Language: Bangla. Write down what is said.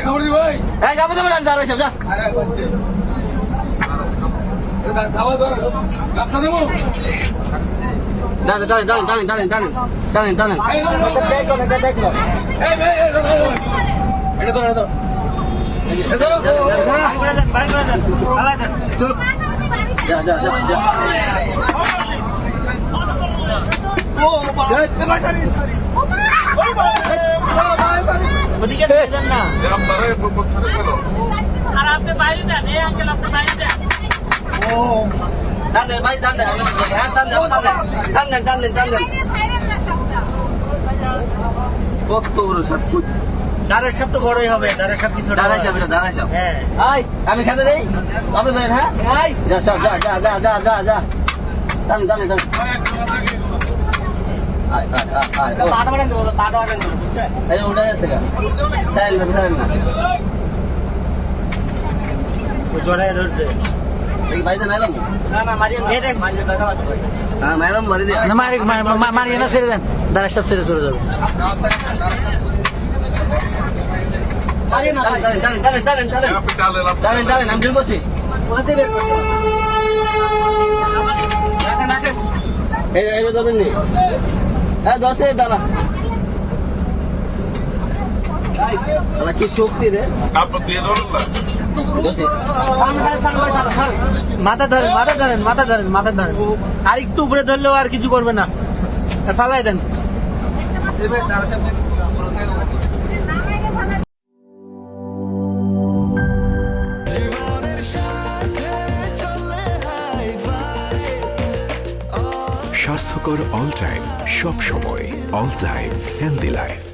খবর দি ভাই যাবো যাবো না যারা সব যা দাঁড়ের সাপ তো বড়ই হবে, দাঁড়ের সাপ কিছু আমি খেতে দেই আপনি ধরেন। হ্যাঁ যা সব যা যা যা যা যা যা টান টান টান উঠে যাচ্ছে জড়াই ধরছে। বাড়িতে মেলাম হ্যাঁ ম্যাডাম বাড়ি মারিয়ে না, ছেড়ে দেন, দাঁড়ের সাপ ছেড়ে চলে যাবে। আমি দিল বসি এইভাবে ধরবেন নি। হ্যাঁ 10 দাঁড়া কি শক্তি রে মাথা ধরেন, মাথা ধরেন, মাথা ধরেন, মাথা ধরেন। আর একটু উপরে ধরলেও আর কিছু করবে না, ফালাই দেন। স্বাস্থ্যকর অল টাইম, সব সময় অল টাইম হেলদি লাইফ।